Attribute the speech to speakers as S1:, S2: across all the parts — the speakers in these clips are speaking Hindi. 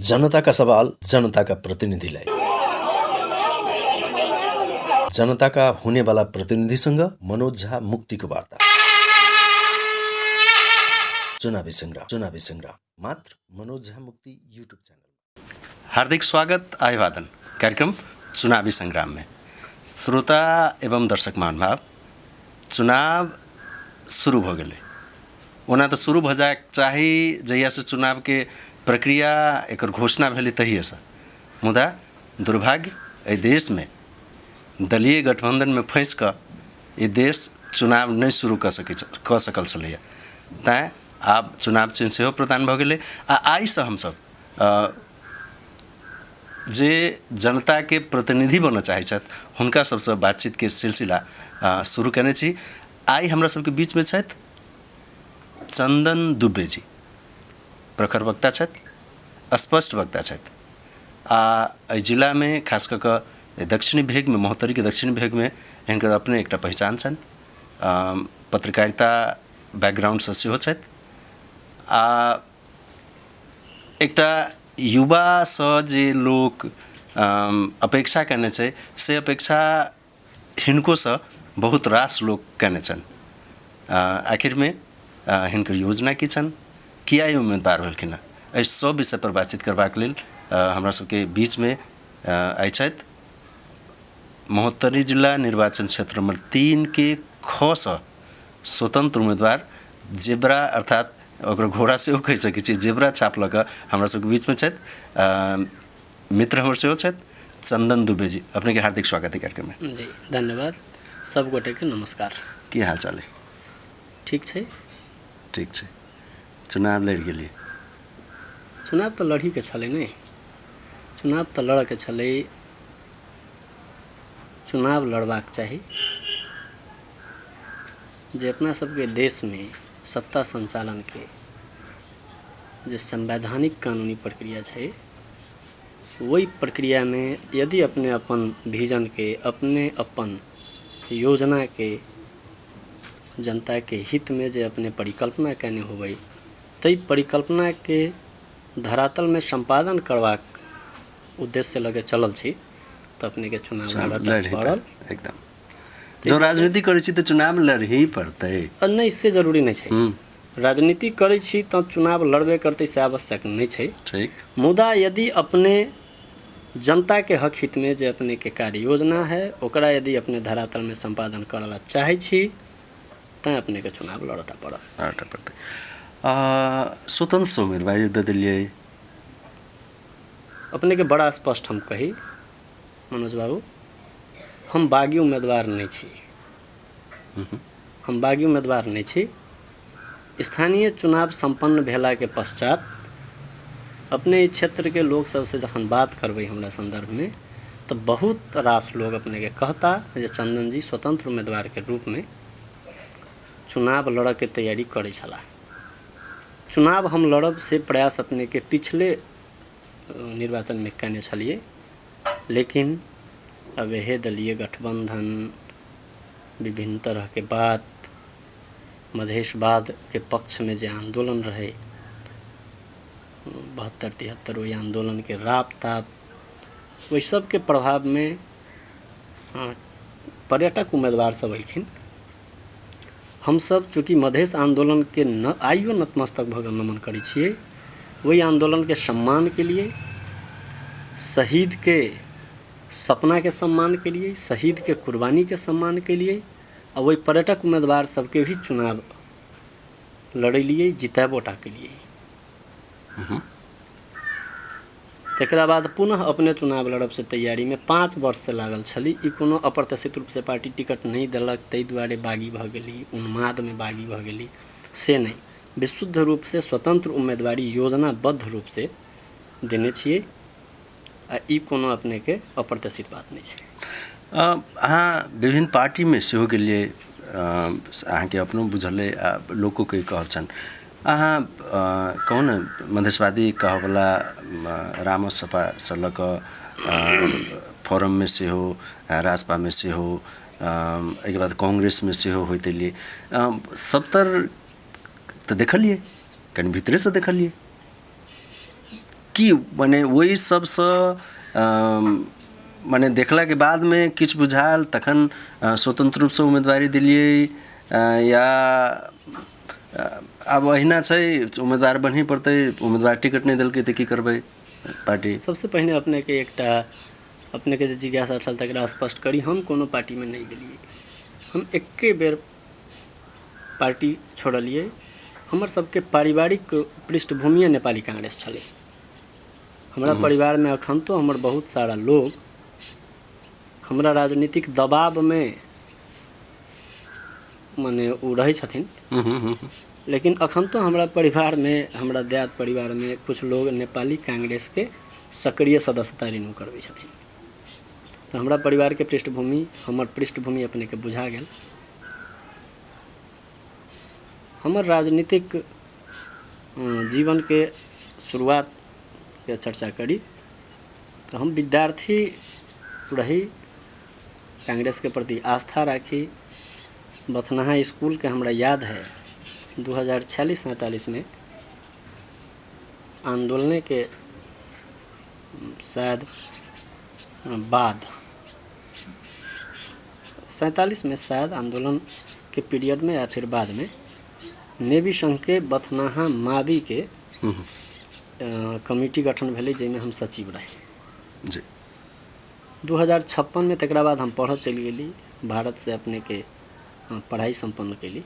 S1: जनता का सवाल जनता का प्रतिनिधिलाई, जनता का होने वाला प्रतिनिधिसँग मनोज झा मुक्तिको वार्ता। चुनावी संग्राम मात्र मनोज झा मुक्ति यूट्यूब चैनल।
S2: हार्दिक स्वागत अभिवादन कार्यक्रम चुनावी संग्राम में। श्रोता एवं दर्शक महानुभाव, चुनाव शुरू हो गए। ओना तो शुरू हो जाए चाहे जहिया से चुनाव के प्रक्रिया एक घोषणा भेली तहिए से, मुदा दुर्भाग्य ए देश में दलीय गठबंधन में फंस कर ये देश चुनाव नहीं शुरू कर सकल छलैया। तैं आब चुनाव चिन्ह सेहो प्रदान भ गेलै। आई से हम सब जे जनता के प्रतिनिधि बनना चाहे छथि हुनका सबसे बातचीत के सिलसिला शुरू करने छी। आई हमरा सबके बीच में छथि चंदन दुबे जी, प्रखर वक्ता छथि, स्पष्ट वक्ता छथि। जिला में खास करके दक्षिणी भेग में, महोत्तरी के दक्षिणी भेग में हिनकर अपने एक पहचान छन्। पत्रकारिता बैकग्राउंड से सेहो छथि। एक युवा से जे लोग अपेक्षा करने छै से अपेक्षा हिनको से बहुत रास लोग करने छन्। आखिर में हिनकर योजना की छन्, किया ये उम्मीदवार होलखिन, एहि सब विषय पर बातचीत करबाक लेल हमरा सबके बीच में आई छथि महोत्तरी जिला निर्वाचन क्षेत्र नंबर 3 के ख से स्वतंत्र उम्मीदवार जेब्रा अर्थात ओकरा घोड़ा से कह सकै छी, जेब्रा छाप लग हमरा सबके बीच में छथि। मित्र हमर सेहो छथि चंदन दुबे जी। अपने के हार्दिक स्वागत है कार्यक्रम में।
S3: जी धन्यवाद। सब गोटे के नमस्कार।
S2: की हाल चाल है?
S3: ठीक छै।
S2: ठीक छै। चुनाव लड़ गेलिए?
S3: चुनाव तो लड़ी के छले नहीं, चुनाव तो लड़ के छले। चुनाव लड़बाक चाहिए। जे अपना सबके देश में सत्ता संचालन के जो संवैधानिक कानूनी प्रक्रिया है, वही प्रक्रिया में यदि अपने अपन विजन के, अपने अपन योजना के जनता के हित में जे अपने परिकल्पना करने होबै, तई परिकल्पना के धरातल में संपादन करवाक उद्देश्य लगे चलल छी, तो अपने के चुनाव लड़ पड़ल।
S2: एकदम जो राजनीति करै छी तो चुनाव लड़ ही पड़तै।
S3: नहीं, इससे जरूरी नहीं छै। राजनीति करै छी तो चुनाव लड़बे करते से आवश्यक नहीं छै।
S2: ठीक।
S3: मुदा यदि अपने जनता के हक हित में जे अपने के कार्य योजना है ओकरा यदि अपने धरातल में संपादन करला चाहे छी तो अपने के चुनाव लड़टा पड़त।
S2: स्वतंत्र उम्मीदवार दे दिलिए?
S3: अपने के बड़ा स्पष्ट हम कही मनोज बाबू, हम बागी उम्मीदवार नहीं छी। हम बागी उम्मीदवार नहीं छी। स्थानीय चुनाव संपन्न भेला के पश्चात अपने इस क्षेत्र के लोग सबसे जखन बात करबै हमरा संदर्भ में, तो बहुत रास लोग अपने के कहता जे चंदन जी स्वतंत्र उम्मीदवार के रूप में चुनाव लड़ के तैयारी करे छला। चुनाव हम लड़ब से प्रयास अपने के पिछले निर्वाचन में करने छलिए, लेकिन अब यह दलीय गठबंधन, विभिन्न तरह के बात, मधेशवाद के पक्ष में जो आंदोलन रहे 72-73 वही आंदोलन के राप ताप, वही सब के प्रभाव में पर्यटक उम्मीदवार सब अखिन। हम सब चूँकि मधेश आंदोलन के आइयो नतमस्तक भऽ नमन करै छियै, वही आंदोलन के सम्मान के लिए, शहीद के सपना के सम्मान के लिए, शहीद के कुर्बानी के सम्मान के लिए, और वही पर्यटक उम्मीदवार सबके भी चुनाव लड़लिए, जिताबोटा के लिए। तकरा बाद पुनः अपने चुनाव लड़ब से तैयारी में 5 वर्ष से लागल छली। ई कोनो अप्रत्याशित रूप से पार्टी टिकट नहीं दिलक ताहि दुआरे बागी भऽ गेली, उन्माद में बागी भऽ गेली, से नहीं। विशुद्ध रूप से स्वतंत्र उम्मीदवारी योजनाबद्ध रूप से देने छिए। ई कोनो अपने के अप्रत्याशित बात नहीं है।
S2: हाँ, विभिन्न पार्टी में सेहो गेलिए, अहाँ के अपनो बुझले, लोगों के कहल छन्। अहाँ कहू न, मधेशवादी कहवला रामसपा सलक फोरम में सेहो, राजपा में सेहो, एक बाद कांग्रेस में सेहो होते लिए 70 तो देखलिए, कहीं भीतरे से देखलिए कि मने वही सबसँ मने देखला के बाद में किछु बुझायल तखन स्वतंत्र रूप से उम्मीदवारी दिलियै या अब अहिना छै उम्मीदवार बनही पड़तै, उम्मीदवार टिकट नहीं देलकै तऽ की करबै पार्टी?
S3: सबसे पहिने अपने के एकटा अपने के जे जिज्ञासा छल तकरा स्पष्ट करी। हम कोनो पार्टी में नहीं गेलियै, हम एके बेर पार्टी छोड़लियै। हमर सबके पारिवारिक पृष्ठभूमि नेपाली कांग्रेस छलै। हमरा परिवार में अखन तो हमर बहुत सारा लोग हमरा राजनीतिक दबाव में माने उ रहै छथिन, लेकिन अखन तो हमरा परिवार में, हमरा दैत परिवार में कुछ लोग नेपाली कांग्रेस के सक्रिय सदस्यता रिन्यू करबै छथिन। तो हमरा परिवार के पृष्ठभूमि, हमर पृष्ठभूमि अपने के बुझा गेल। हमर राजनीतिक जीवन के शुरुआत के चर्चा करी तो हम विद्यार्थी रही, कांग्रेस के प्रति आस्था राखी। बथनाहा स्कूल के हमरा याद है 2046-47 में आंदोलन के शायद बाद 47 में शायद आंदोलन के पीरियड में या फिर बाद में नेवी संघ के बथनाहा मावी के कमिटी गठन भेलै, जाहिमे हम सचिव रहे
S2: जी।
S3: 2056 में तकरा बाद हम पढ़ चलि गेली भारत से, अपने के पढ़ाई संपन्न कैली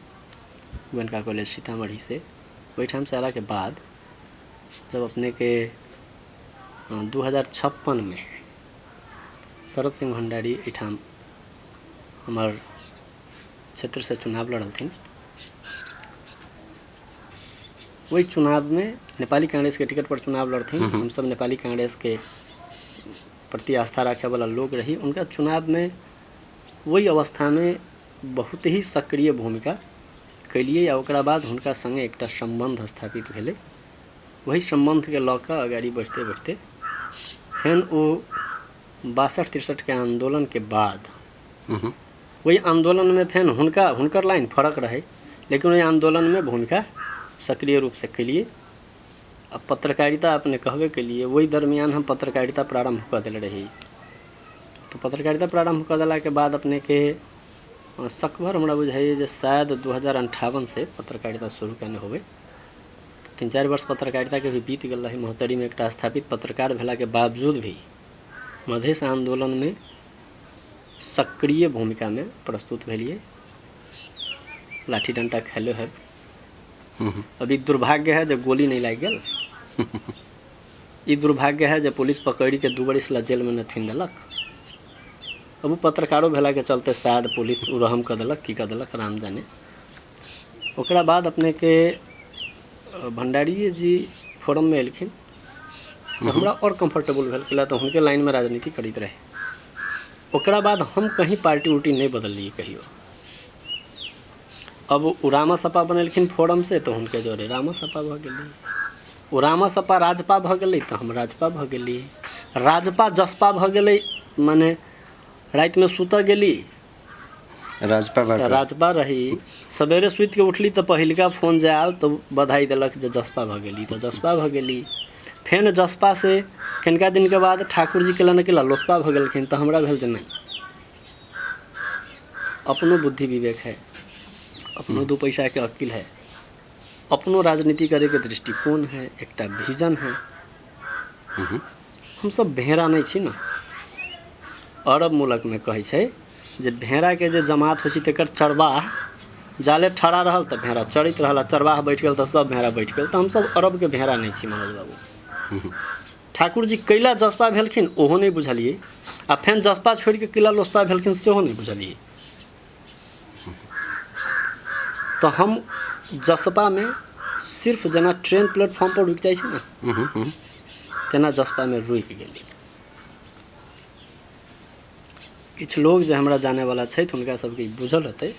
S3: गोयनका कॉलेज सीतामढ़ी से। ओहिठाम से अयला के बाद जब अपने के 2056 में शरद सिंह भंडारी एठाम हमार क्षेत्र से चुनाव लड़लथिन, वही चुनाव में नेपाली कांग्रेस के टिकट पर चुनाव लड़थिन। हम सब नेपाली कांग्रेस के प्रति आस्था रखे वाला लोग रही। उनका चुनाव में वही अवस्था में बहुत ही सक्रिय भूमिका कैलिए। या ओकरा बाद हुनका संगे एकटा संबंध स्थापित भेलै। वही संबंध के लऽ कऽ आगाड़ी बढ़ते बढ़ते फेन ओ 62-63 के आंदोलन के बाद वही आंदोलन में फेन हुनकर लाइन फर्क रहे, लेकिन वही आंदोलन में भूमिका सक्रिय रूप से कैलिए। अब पत्रकारिता अपने कहबे के लिए वही दरमियान हम पत्रकारिता प्रारंभ कर दिल रही। तो पत्रकारिता प्रारंभ कर दिला के बाद अपने के सकभर हमरा बुझाइए जे शायद 2058 से पत्रकारिता शुरू करने होवे। 3-4 वर्ष पत्रकारिता के भी बीत गल रही। महोत्तरी में एक स्थापित पत्रकार भेला के बावजूद भी मधेश आंदोलन में सक्रिय भूमिका में प्रस्तुत भेलिए। लाठी डंटा खेलो है। अभी दुर्भाग्य है जब गोली नहीं लग गल। ये दुर्भाग्य है जब पुलिस पकड़ी के 2 बरिस ला जेल में न थुन देलक। अब पत्रकारों भेला के चलते शायद पुलिस रहम कर देलक की कर देलक राम जाने। ओकरा बाद अपने के भंडारी जी फोरम में एलखिन तो हमरा और कंफर्टेबल भेल कैला, तो हुनके लाइन में राजनीति करते रहे। ओकरा बाद हम कहीं पार्टी उर्टी नहीं बदलिए कहियो। अब उ रामा सपा बनलखिन फोरम से तो हुनके जोरे रामा सपा भ गेली। उ रामा सपा राजपा भ गेलै तो हम राजपा भ गेली। राजपा जसपा भ गेलै, माने रात में सुता गेली राजपा रही। सवेरे सुत के उठली तो पहिलका फोन जे आयल तो बधाई दिलक जे जसपा भ गेली, तो जसपा भ गेली। फेन जसपा से कनिका दिन के बाद ठाकुर जी केला न केला लोसपा भ गेलखिन। तो हमरा भेल जे नहीं, अपनो बुद्धि विवेक है, अपनो 2 पैसा के अकिल है, अपनो राजनीति करे के दृष्टिकोण है, एकटा विजन है। हम सब भेड़ा नहीं छी ना। अरब मुल्क में कहे छै जे भेड़ा के जे जमात हो तकर चरवाह जाले ठड़ा रहल तो भेड़ा चरित रहल, चरवाह बैठ गल तो सब भेड़ा बैठ गल। तो हम सब अरब के भेड़ा नहीं छी मनोज बाबू। ठाकुर जी कैला जसपा भेलखिन ओहो नहीं बुझलिए, आ फेन जसपा छोड़ के कैला लोसपा भेलखिन सेहो नहीं बुझलिए। तो हम जसपा में सिर्फ जना ट्रेन प्लेटफॉर्म पर रुक जाए ना तेना जसपा में रुक गेली। किछु लोग जो हमरा जाने वाला छै उनका सबके बुझल हेतै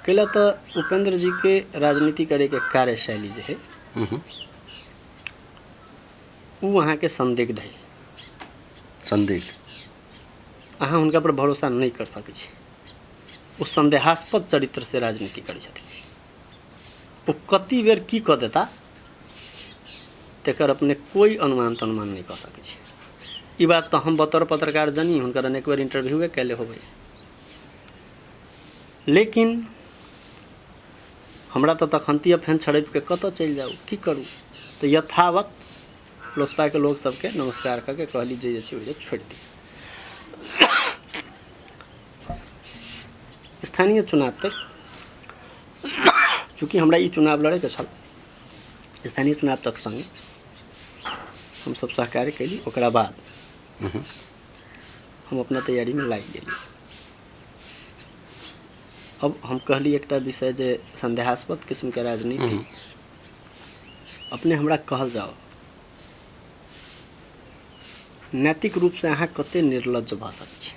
S3: कैला। तो उपेंद्र जी के राजनीति करे के कार्यशैली जे है वो वहाँ के संदिग्ध है। अहाँ उनका पर भरोसा नहीं कर सकै छी। वो संदेहास्पद चरित्र से राजनीति करे छथिन। वो कति बेर की कह देता तेकर अपने कोई अनुमान तनुमान नहीं कह सकै छी। ई बात तो हम बतौर पत्रकार जनी हुनकर अनेक बेर इंटरव्यूए कैले होबै, लेकिन हमरा तो तखनतिया फैन छड़प के कतऽ चलि जाऊ, की करूँ। तो यथावत लोसपा के लोग सबके नमस्कार करके कहली जे छै छोड़ दी। स्थानीय चुनाव तक चूँकि हमरा ई चुनाव लड़े के छल, स्थानीय चुनाव तक संगे हम सब सहकार्य कैली। ओकरा बाद हम अपना तैयारी में लागि गेली। अब हम कहली एकटा विषय जे संदेहास्पद किस्म के राजनीति अपने हमरा कहल जाओ, नैतिक रूप से अहाँ कते निर्लज्ज भ सकै छी।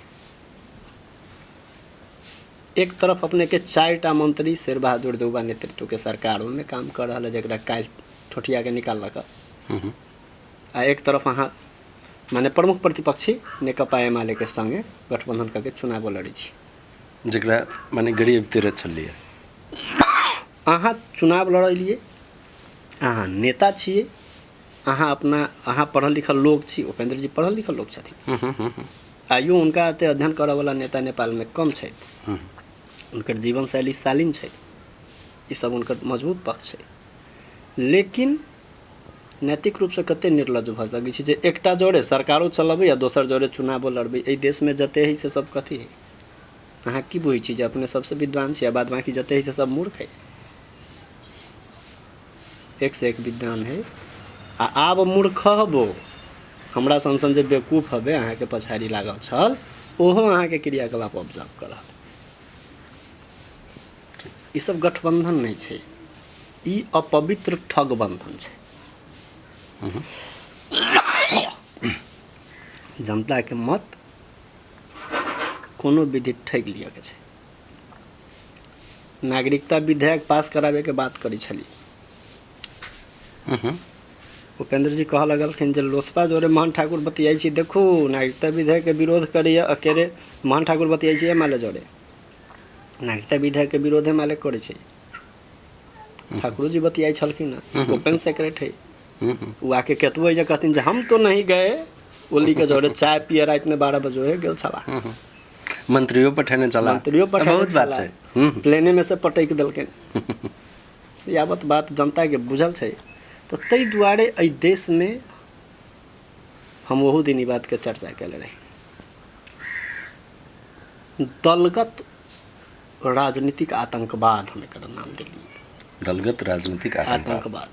S3: एक तरफ अपने के 4टा मंत्री शेर बहादुर देउबा नेतृत्व के सरकारों में काम कर रहा है, जरा काल ठोठिया के निकालक। आ एक तरफ अहाँ माने प्रमुख प्रतिपक्षी नेकपा एमाले के संगे गठबंधन करके चुनाव लड़ी छी,
S2: जरा माने गरीब तेरे छलिए।
S3: अहाँ चुनाव लड़लिए, अहाँ नेता छिए, अहाँ पढ़ल लिखल लोग छी। उपेंद्र जी पढ़ल लिखल लोग छथिन, आइयो उनका एते अध्ययन करऽ वाला नेता नेपाल में कम छै। उनकर जीवन शैली शालीन छै, ई सब उनकर मजबूत पक्ष छै। लेकिन नैतिक रूप से कते निर्लज्ज भ सकै छी जे एकटा जोड़े सरकारो चलबै या दोसर जोड़े चुनावो लड़बै। एहि देश में जते है से सब कथी है, अहाँ की बुझै छी जे अपने सबसे विद्वान छी, बाद बाकी जते है से सब मूर्ख है। एक से एक विद्वान है, आब मूर्ख हबो हमरा संसन जे बेवकूफ हबे अहाँ के पछाड़ी लागल छल, ओहो अहाँ के क्रियाकलाप ऑब्जर्व करत। ई सब गठबंधन नहीं छै, ई अपवित्र ठग बंधन छै। जनता के मत कोनो विधि ठग लिया के छै। नागरिकता विधेयक पास कराबे के बात करी छली, उपेंद्र जी कह लगलखिन जे लोसपा जोरे मोहन ठाकुर बतियाई छी। देखू नागरिकता विधेयक के विरोध करिए अकेले मोहन ठाकुर बतियाई छी एमाले जोरे, नागरिकता विधेयक के विरोध एमाले करे छै। ठाकुर जी बतियाई छलखिन, ओपन सेक्रेट है। वो आके केतबो जे कहथिन जे हम तो नहीं गए ओली के जोरे चाय पिए रात में 12 बजे गेल छला।
S2: मंत्रियों पठाने चला,
S3: मंत्रियों पठाने
S2: बहुत बात छै,
S3: प्लेने में से पटक देलखिन। यावत बात जनता के बुझल छै। तो तै दुआरे एहि देश में हम वहू दिन ई बात के चर्चा कैले रही, दलगत राजनीतिक आतंकवाद हम एकर नाम देलिए।
S2: दलगत राजनीतिक
S3: आतंकवाद,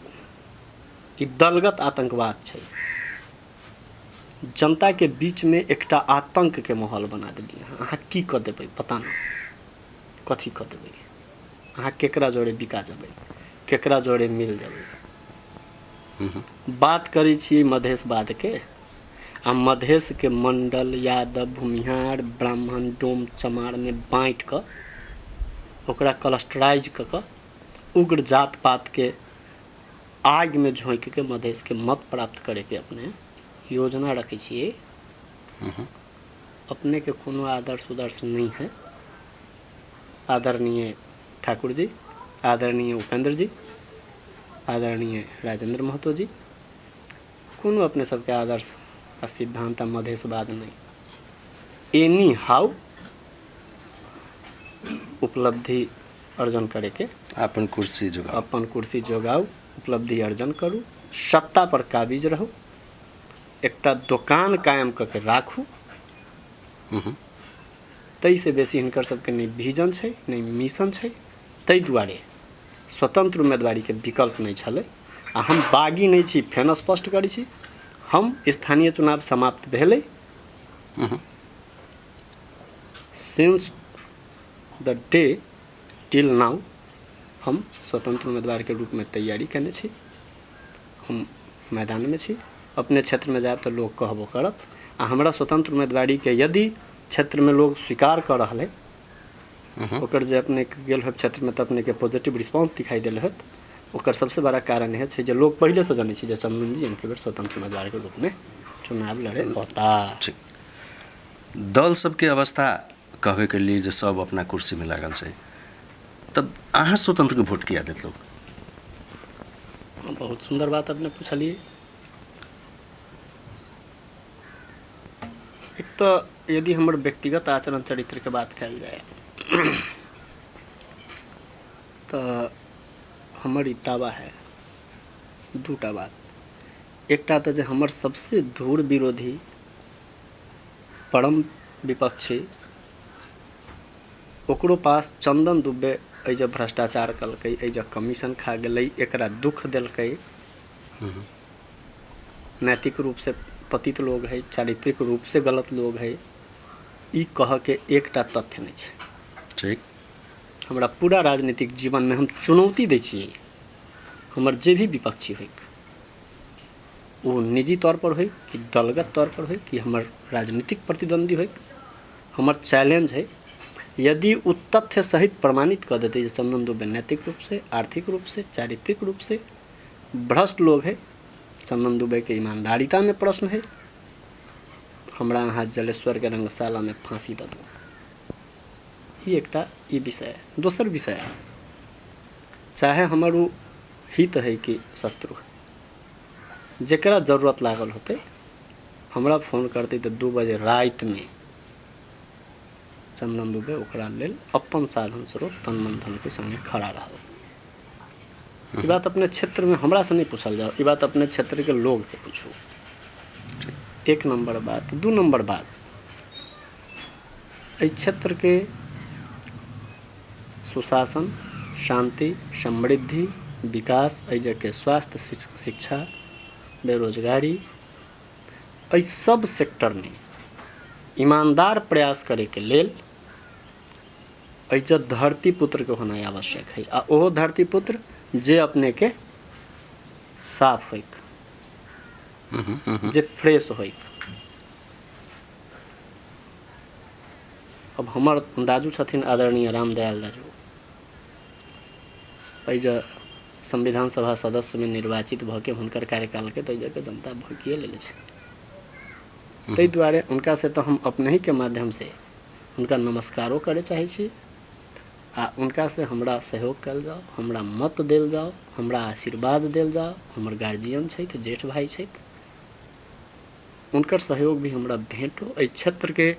S3: ई दलगत आतंकवाद छै। जनता के बीच में एकटा आतंक के माहौल बना देलिए। अहाँ की कर देबै पता नहीं, कथी कर देबै, अहाँ केकरा जोड़े बिका जेबै, केकरा जोड़े मिल जेबै। बात करै छी मधेशवाद के, आ मधेश के मंडल यादव भूमिहार ब्राह्मण डोम चमार में बाँट कर ओकरा क्लस्टराइज कर उग्र जात पात के आग में झोंक के मधेश के मत प्राप्त करे के अपने योजना रखे छिए। अपने के कोनो आदर्श उदर्श नहीं है। आदरणीय ठाकुर जी, आदरणीय उपेंद्र जी, आदरणीय राजेंद्र महतो जी, कोनो अपने सबके आदर्श आ सिद्धांत मधेशवाद नहीं। एनी हाउ उपलब्धि अर्जन करे के,
S2: अपन कुर्सी जोगाऊ, उपलब्धि अर्जन करू, सत्ता पर काबिज रहू, एकटा दुकान कायम करके राखू। तै से बेसी हिनकर सबके नहीं विजन छै नहीं मिशन छै। तै दुआरे स्वतंत्र उम्मीदवारी के विकल्प नहीं छले। आ हम बागी नहीं छी, फेन स्पष्ट करी छी, हम स्थानीय चुनाव समाप्त भेले since the day till now हम स्वतंत्र उम्मीदवार के रूप में तैयारी करने छी। हम मैदान में छी, अपने क्षेत्र में जाए तो लोग कहबो करत। आ हमरा स्वतंत्र उम्मीदवारी के यदि क्षेत्र में लोग स्वीकार कर रहा है, ओकर जे अपने गेल हो क्षेत्र में तो अपने के पॉजिटिव रिस्पांस दिखाई दिल है। ओकर सबसे बड़ा कारण है जे लोग पहले से जाने छी जे चंदन जी इनके बेर स्वतंत्र उम्मीदवार के रूप में चुनाव लड़े होता। दल सबके अवस्था कहबे के लिए जे सब अपना कुर्सी में लागल छै, तब अहाँ स्वतंत्र के वोट किया देत लोग?
S3: बहुत सुंदर बात अपने पूछलिए। एक तो यदि हमर व्यक्तिगत आचरण चरित्र के बात कल जाए तो हमर ई दावा है दूटा बात। एकटा तो जे हमर सबसे धूर विरोधी परम विपक्षी ओकरो पास चंदन दुबे एहि जे भ्रष्टाचार कलकै, एहि जे कमीशन खा गेलै, एकरा दुख देलकै, नैतिक रूप से पतित लोग है, चारित्रिक रूप से गलत लोग है, ई कह के एकटा तथ्य नहीं है।
S2: ठीक,
S3: हमरा पूरा राजनीतिक जीवन में हम चुनौती दै छियै, हमर जे भी विपक्षी हो, वो निजी तौर पर हो कि दलगत तौर पर हो कि हमर राजनीतिक प्रतिद्वंदी हो, हमर चैलेंज है यदि उ तथ्य सहित प्रमाणित कर देते चंदन दुबे नैतिक रूप से, आर्थिक रूप से, चारित्रिक रूप से भ्रष्ट लोग है, चंदन दुबे के ईमानदारिता में प्रश्न है, हमरा यहाँ जलेश्वर के रंगशाला में फांसी दे दो। ये एकटा ई विषय है। दोसर विषय है चाहे हमर उ हित है कि शत्रु है, जकरा जरूरत लागल होते हमरा फोन करते तो 2 बजे रात में चंदन दुबे ओकरा लेल अपन साधन स्रोत तन मन धन के संगे खड़ा रहो। ये बात अपने क्षेत्र में हमरा से नहीं पूछल जाओ, ये बात अपने क्षेत्र के लोग से पूछो। 1 नंबर बात। 2 नंबर बात, इस क्षेत्र के सुशासन, शांति, समृद्धि, विकास, एहि के स्वास्थ्य, शिक्षा, बेरोजगारी, इस सब सेक्टर में ईमानदार प्रयास करे के लेल एहि धरती पुत्र के होना आवश्यक है। आ ओहो धरती पुत्र जे अपने के साफ हो, जे फ्रेश हो। अब हमर दाजू छथिन आदरणीय रामदयाल दाजू, एहि संविधान सभा सदस्य में निर्वाचित भऽ के हुनकर कार्यकाल के तो जगह जनता भोगिए लेले छै। ताहि दुआरे उनका से तो हम अपने ही के माध्यम से उनका नमस्कारो करे चाहे छी, आ उनका से हमरा सहयोग कल जाओ, हमरा मत देल जाओ, हमरा आशीर्वाद देल जाओ। हमर गार्जियन छै, जेठ भाई छै, उनकर सहयोग भी हमरा भेंटो। एहि क्षेत्र के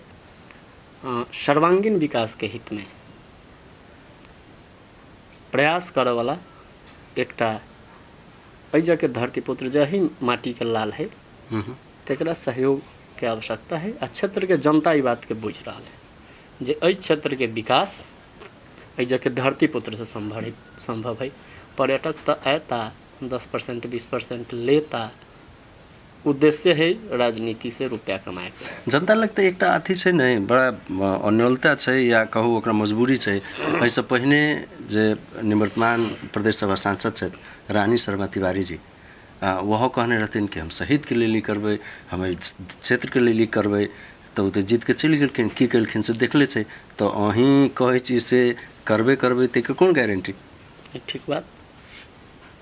S3: सर्वांगीण विकास के हित में प्रयास करे वाला एकटा एहि के धरती पुत्र जही माटी के लाल है, तेकरा सहयोग के आवश्यकता है। आ क्षेत्र के जनता ई बात के बुझ रहा है जे एहि क्षेत्र के विकास एहि के धरती पुत्र से संभव है। पर्यटक तो ऐता 10% 20% लेता, उद्देश्य है राजनीति से रुपया कमाए के।
S2: जनता लगता एक अथी छै नहीं, बड़ा अन्योलता छै या कहू ओकरा मजबूरी छै। एहिसँ पहिने जे निवर्तमान प्रदेश सभा सांसद छथि रानी शर्मा तिवारी जी, वह कहने रहथिन कि हम शहीद के लेल करबै, हम क्षेत्र के लेल करबै, तो तो जीत के चलि गेलखिन। की केलखिन से देखले छै, तो अहीं कहै छी से करबै ते कोन गारंटी?
S3: ठीक बात,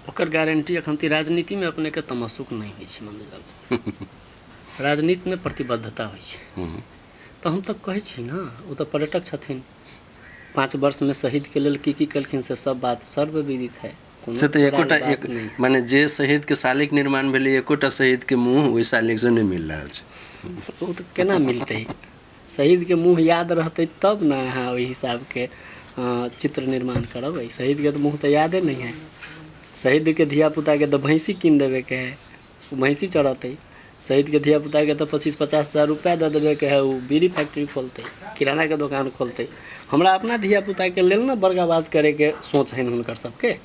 S3: ओकर गारंटी अखन ती राजनीति में अपने के तमस्सुक नहीं होइ छै मंजू बाबू। राजनीति में प्रतिबद्धता होइ छै। तो हम तो कहै छी ना, वो तो पर्यटक छथिन, 5 वर्ष में शहीद के लेल की केलखिन से सब बात सर्वविदित है।
S2: से तो एकोटा एक माने जे शहीद के शालिक निर्माण भेलै, एकोटा शहीद के मुँह ओहि शालिक से नहीं मिल रहल छै।
S3: वो तो केना मिलते? शहीद के मुँह याद रहते तब ना अहाँ ओहि हिसाब के चित्र निर्माण करबै। शहीद के तो मुँह तो यादे नहीं है। शहीद के धिया पुता के तो भैंसी कीन देवे के है, वो भैंसी चढ़ते। शहीद के धिया पुता के तो 25-50 हज़ार रुपया दे देवे के है, वो बीड़ी फैक्ट्री खोलते, किराना के दुकान खोलते। हमरा अपना धिया पुता के लेल ना बड़का बात करे के सोच है हुनकर सबके।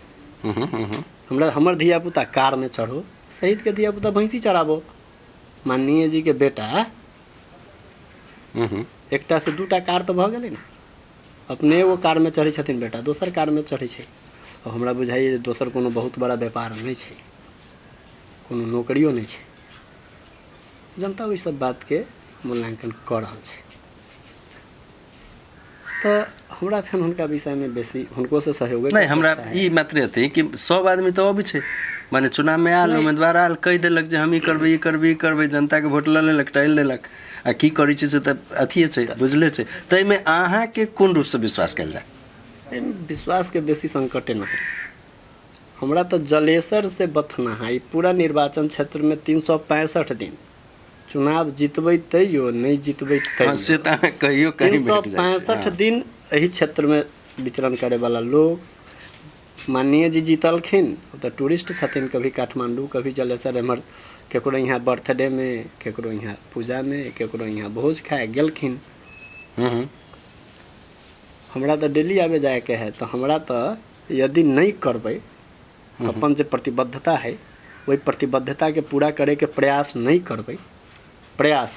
S3: हमरा हमर धिया पुता कार में चढ़ो, शहीद के धिया पुता भैंसी चढ़ाबो। माननीय जी के बेटा एकटा से 2टा कार तो भऽ गेलै ना, अपने वो कार में चढ़ै छथिन, बेटा दोसर कार में चढ़ै छै। और हमरा बुझाइए जे दोसर कोनो बहुत बड़ा व्यापार नहीं छै, कोनो नौकरियो नहीं छै। जनता ओहि सब बात के मूल्यांकन कर रहल छै। तो हमरा फेन हुनका विषय में बेसी हुनको से सहयोग
S2: नहीं। हमरा ई मात्र अथी कि सब आदमी तो अबै छै, माने चुनाव में आयल, उम्मीदवार आयल, कहि देलक जे हम ई करबै, जनता के वोट लऽ लेलक, टाइल देलक, आ की करै छै से तऽ अथिए छै, बुझले छै। ताहिमे अहाँके कोन रूप से विश्वास कयल जाय?
S3: विश्वास के बेसी संकटे न है। हमरा तो जलेसर से बथना है, पूरा निर्वाचन क्षेत्र में 365 दिन चुनाव जितबै तैयो नहीं जितबै तैयो
S2: से तो अहाँ कहियो कहीं भेट जाइ छै।
S3: 365 दिन एही क्षेत्र में विचरण करे वाला लोग, माननीय जी जीतलखिन तो टूरिस्ट छथिन, कभी काठमांडू कभी जलेसर, एम्हर केकरो यहाँ बर्थडे में, केकरो यहाँ पूजा में, केकरो यहाँ भोज खाए गेलखिन। हमरा तो डेली आवे जाए के है, तो हमरा तो यदि नहीं करबै अपन जो प्रतिबद्धता है वही प्रतिबद्धता के पूरा करे के प्रयास नहीं करबै, प्रयास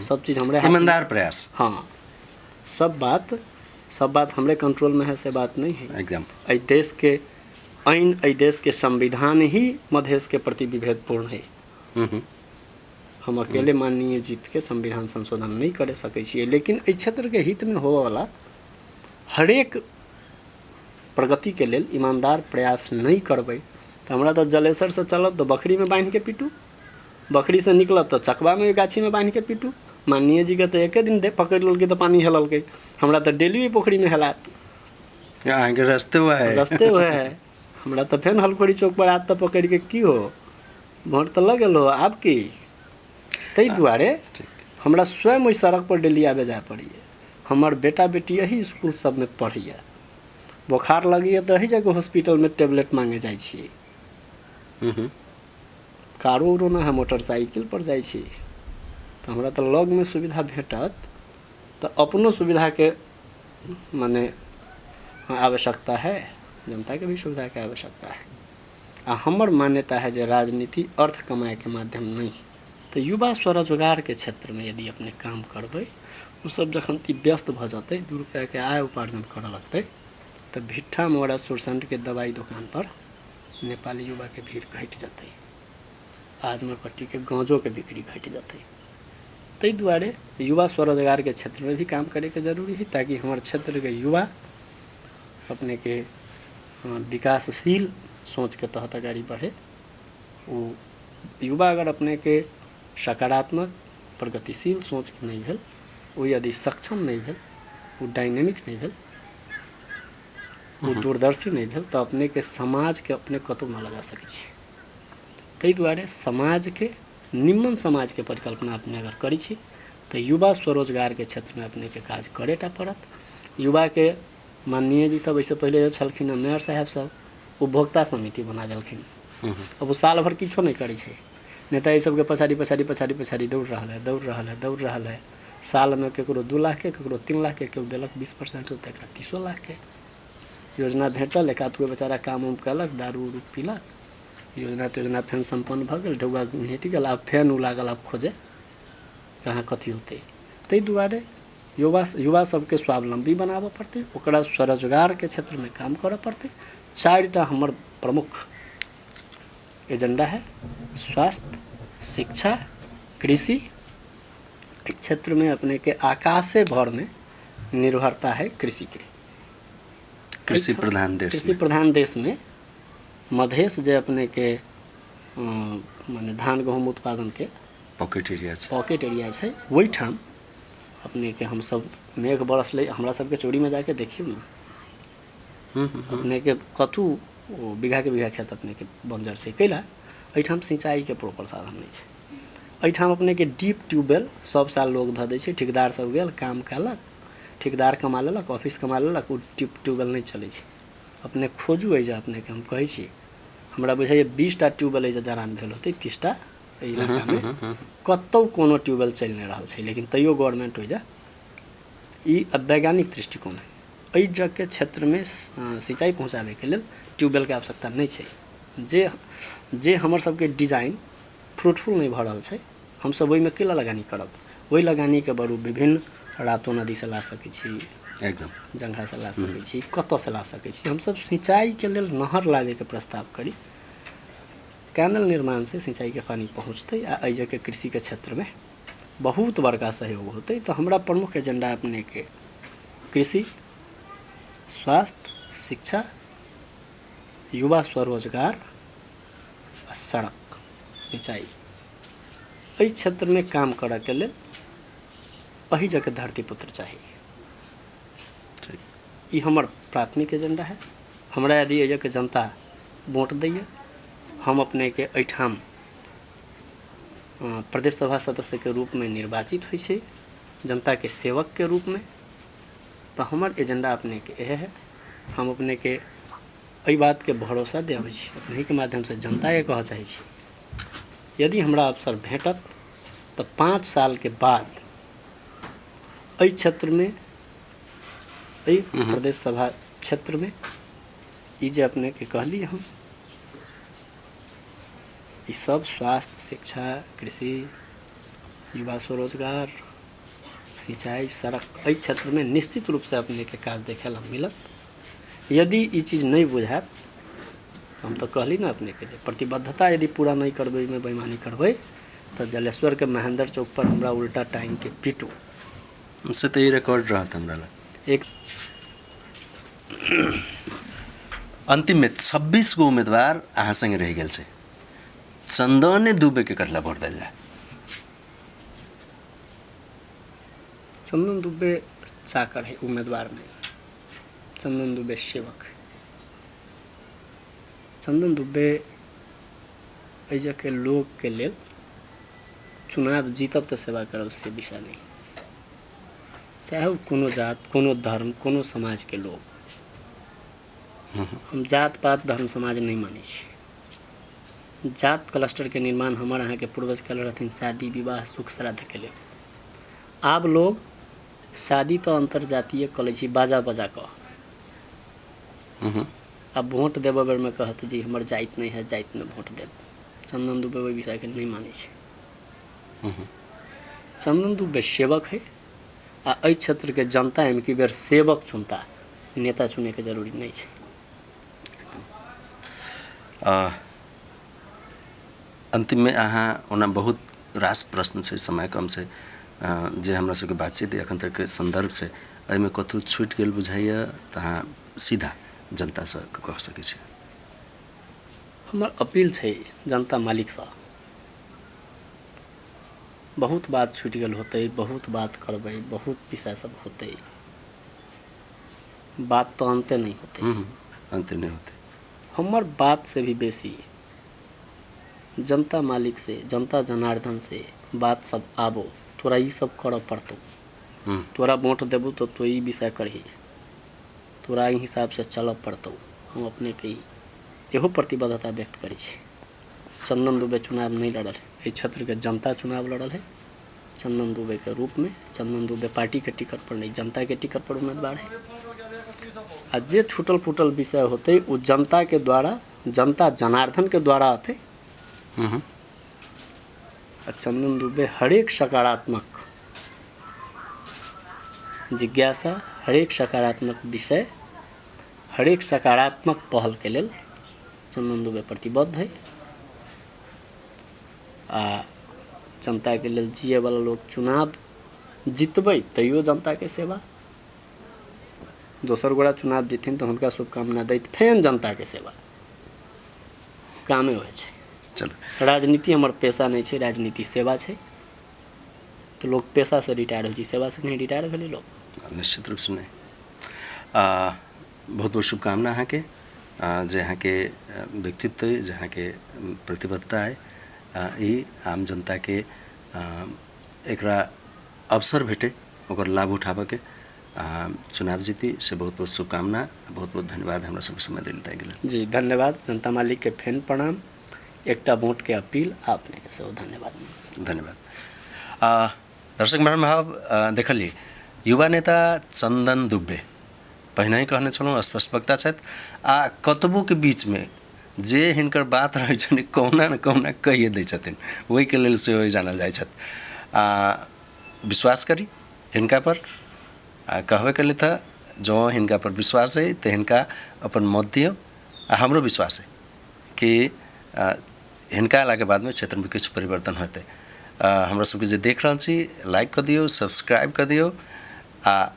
S3: सब चीज़ हमरे हाथ में-
S2: ईमानदार प्रयास।
S3: हाँ, सब बात हमरे कंट्रोल में है, से बात नहीं है।
S2: एकदम
S3: एहि देश के आइन, एहि देश के संविधान ही मधेश के प्रति विभेदपूर्ण है। हम अकेले माननीय जीत के संविधान संशोधन नहीं करे सकै छियै, लेकिन एहि क्षेत्र के हित में होवे वाला हरेक प्रगति के लेल ईमानदार प्रयास नहीं करबै तो हमरा तो जलेसर से चलब तो बकरी में बांध के पीटू, बकरी से निकलब तो चकवा में गाछी में बांध के पीटू। माननीय जी के तो एके दिन दे पकड़ ललकै तो पानी हेललकै, हमरा तो डेली पोखरी में हेलात,
S2: अहाँके रस्ते हुआ है। हमरा तो फेन हलखोरी चौक पर आत तो पकड़ के की हो, भोट तो लगल हो आब की। ताहि दुआरे हमरा स्वयं ओहि सड़क पर डेली आबे जाए पड़िए। हमर बेटा बेटी यही स्कूल सब में पढ़िए, बोखार लगिए तो यही जगह हॉस्पिटल में टेबलेट मांगे जाइ छियै। कारो उरो ना है, मोटरसाइकिल पर जाइ छी, तो हमरा तो लग में सुविधा भेटत तो अपनो सुविधा के माने आवश्यकता है, जनता के भी सुविधा के आवश्यकता है। आ हमर मान्यता है जो राजनीति अर्थ कमाए के माध्यम नहीं, तो युवा स्वरोजगार के क्षेत्र में यदि अपने काम करबै, उ सब जखन व्यस्त भ जतै, 2 रुपया के आय उपार्जन करऽ लगतै, तो भिट्ठा मोड़ा सुरसंड के दवाई दुकान पर नेपाली युवा के भीड़ घट जतै, आजमरपट्टी के गांजो के बिक्री घट जतै। ताहि दुआरे युवा स्वरोजगार के क्षेत्र में भी काम करे के जरूरी है, ताकि हमारे क्षेत्र के युवा अपने के विकासशील सोच के तहत आगाड़ी बढ़े। वो युवा अगर अपने के सकारात्मक प्रगतिशील सोच के नहीं भेल, वो यदि सक्षम नहीं भेल, वो डायनेमिक नहीं भेल, वो दूरदर्शी नहीं भेल, तो अपने के समाज के अपने कतौ न लगा सकै छी। ताहि दुआरे समाज के निम्न समाज के परिकल्पना अपने अगर करी छी तो युवा स्वरोजगार के क्षेत्र में अपने के काज करेटा पड़त। युवा के माननीय जी सब ऐसे पहले जो छलखिन मेयर साहब सब उपभोक्ता समिति बना देलखिन, अब वो साल भर किछो नहीं करी छै, नेता ये सब के पछाड़ी दौड़ रहा है। साल में केकरो 2 लाख के, केकरो 3 लाख के, केओ देलक 20% तो 30 लाख के योजना भेटल, एक आध बेचारा काम उम कलक, दारू उरू पीलक, योजना फेन सम्पन्न भ गेल, ढौआ हटि गेल, आब फेन उ लागल आब खोजे कहाँ कथी होते। ताहि दुआरे युवा सबके स्वावलंबी बनाबऽ पड़तै, ओकरा स्वरोजगार के क्षेत्र में काम करऽ पड़तै। 4टा हमर प्रमुख एजेंडा है, स्वास्थ्य, शिक्षा, कृषि। इस क्षेत्र में अपने के आकाशे भर में निर्भरता है कृषि के, कृषि प्रधान देश में मधेश जे अपने के माने धान गहूम उत्पादन के पॉकेट
S3: एरिया है, वही ठाम अपने के हम सब मेघ बरसले, हमरा सबके चोरी में जाके देखियो ना, अपने के कथू बीघा के बीघा खेत अपने के बंजर छै, कैला एहिठाम सिंचाई के प्रॉपर साधन नहीं छै। एहिठाम अपने के डीप ट्यूबवेल सब साल लोग ध दै छै, ठेकेदार सब गेल काम कयलक, ठेकेदार कमा लेलक, ऑफिस कमा लेलक, वो ट्यूबवेल नहीं चलै छै। अपने खोजू है अपने के हम कहै छी, हमरा बुझाइए 20टा ट्यूबवेल है जरान भेल होतै, 30टा इलाका में कतौ कोनो ट्यूबवेल चल नहीं रहा है, लेकिन तैयो गवर्नमेंट हो जा ई वैज्ञानिक दृष्टिकोण है। एहि जग के क्षेत्र में सिंचाई पहुँचाबे के लेल ट्यूबवेल के आवश्यकता नहीं है। जे हमर सबके डिजाइन फ्रूटफुल नहीं भरल है, हम सब ओहि में केला लगानी करब, वही लगानी के बरू विभिन्न रातो नदी से ला सकै छी, एकदम जंघा से ला सकै छी, कतऽ से ला सकै छी। हम सब सिंचाई के लेल नहर लागे के प्रस्ताव करी, कैनल निर्माण से सिंचाई के पानी पहुँचते, आ एहि जगह कृषि के क्षेत्र में बहुत बड़का सहयोग होते। तो हमारा प्रमुख एजेंडा अपने के कृषि, स्वास्थ्य, शिक्षा, युवा स्वरोजगार, सड़क, सिंचाई, एहि क्षेत्र में काम करे के लिए एहि जगह धरती पुत्र चाहिए। ये हमर प्राथमिक एजेंडा है। हमरा यदि एहि जगह जनता वोट दैए, हम अपने के एहिठाम प्रदेश सभा सदस्य के रूप में निर्वाचित होइ छै, जनता के सेवक के रूप में। तो हमर एजेंडा अपने के यह है, हम अपने के एहि बात के भरोसा देबै छी, अपने के माध्यम से जनता के कह चाहै छी, यदि हमरा अवसर भेटत तो 5 साल के बाद एहि क्षेत्र में, एहि प्रदेश सभा क्षेत्र में ई जे अपने के कहली हम, ई सब स्वास्थ्य, शिक्षा, कृषि, युवा स्वरोजगार, सिंचाई, सड़क, एहि क्षेत्र में निश्चित रूप से अपने के काज देखे ला मिलत। यदि ई चीज नहीं बुझात, हम तो कहली ना अपने के, प्रतिबद्धता यदि पूरा नहीं करबै, में बेईमानी करबै, तो जलेश्वर के महेंद्र चौक पर हमरा उल्टा टांग के पीटू
S2: से तो ये रिकॉर्ड रहा हमरा ला।
S3: एक
S2: अंतिम में 26 गो उम्मीदवार अहाँ संगे रह गेल छै, चंदन दुबे के कतला वोट दिल जाए?
S3: चंदन दुबे चाकर है, उम्मीदवार नहीं। चंदन दुबे सेवक है। चंदन दुबे एहि के लोग के लेल चुनाव जीतब तो सेवा करब से विषय नहीं, चाहे वो कोनो जात, कोनो धर्म, कोनो समाज के लोग। हम जात पात धर्म समाज नहीं माने छी। जात क्लस्टर के निर्माण हमारे यहाँ के पूर्वज कल रहथिन शादी विवाह सुख श्राद्ध के लिए। आब लोग शादी तो अंतरजातीय कले छी, बाजा बजा कह। अब वोट देव बेर में कहते जी हमर जाइत नहीं है, जाइत में वोट देव। चंदन दुबे वही विषय के नहीं माने छी। चंदन दुबे सेवक है, आ एहि क्षेत्र के जनता एम की बेर सेवक चुनता, नेता चुने के जरूरी नहीं है।
S2: अंतिम में अहाँ ओना बहुत रास प्रश्न छै, समय कम छै, जे हमरा सबके बातचीत एखन तक के संदर्भ से एहिमे कतहु छूटि गेल बुझाइए तऽ अहाँ सीधा जनता से कह सकै छी।
S3: हमर अपील छै जनता मालिक से, बहुत बात छूट गेल होते, बहुत बात करबै, बहुत विषय सब होते, बात तो अंते नहीं होते।
S2: अंत नहीं होते।
S3: हमर बात से भी बेसी जनता मालिक से, जनता जनार्दन से बात सब आबो, तोरा ई सब कर पड़तो, तोरा वोट देबू तो तू ई विषय करही, तोरा ई हिसाब से चल पड़तो। हम अपने के एहो प्रतिबद्धता व्यक्त करी छी। चंदन दुबे चुनाव नहीं लड़ल है, इस क्षेत्र के जनता चुनाव लड़ल है। चंदन दुबे के रूप में, चंदन दुबे पार्टी के टिकट पर नहीं, जनता के टिकट पर उम्मीदवार है। आ जे छूटल फूटल विषय होते वो जनता के द्वारा, जनता जनार्दन के द्वारा आते। चंदन दुबे हरेक सकारात्मक जिज्ञासा, हरेक सकारात्मक विषय, हरेक सकारात्मक पहल के लेल चंदन दुबे प्रतिबद्ध है। आ जनता के लेल जिये वाला लोग चुनाव जितबै तैयो जनता के सेवा, दोसर गोड़ा चुनाव जीथिन तो हुनका शुभकामना दैत फेन जनता के सेवा कामे होइ छै।
S2: चलो,
S3: राजनीति हमर पेशा नहीं है, राजनीति सेवा है। तो लोग पेशा से रिटायर हो, सेवा से नहीं रिटायर भेले लोग।
S2: निश्चित रूप से नहीं। बहुत बहुत शुभकामना अहाँ के, जे अहाँ के व्यक्तित्व, जे अहाँ के प्रतिबद्धता है, ई आम जनता के एकरा अवसर भेटे ओकर लाभ उठाबे के, चुनाव जीती से बहुत बहुत शुभकामना, बहुत बहुत धन्यवाद हमरा सबके समय दिल तय गेल।
S3: जी धन्यवाद। जनता मालिक के फेन प्रणाम, एकटा वोट के अपील आपने के सेहो धन्यवाद।
S2: धन्यवाद। दर्शक महानुभाव, देखलिए युवा नेता चंदन दुबे पहिने ही कहने छलहुँ स्पष्टता छथि, आ कतबो के बीच में जे हिनकर बात रहै छनि कहुना न कहुना कहिए दै छथिन, ओहि के लेल सेहो जानल जाइ छथि। विश्वास करी हिनका पर, कहबे कले था जो हिनका पर विश्वास है तो हिनका अपन मत दियो। हमरो विश्वास है कि हिनका अयला के बाद में क्षेत्र में किछु परिवर्तन होते। हमरा सबके जे देख रहल छी, लाइक कर दियो, सब्सक्राइब कर दियो, आ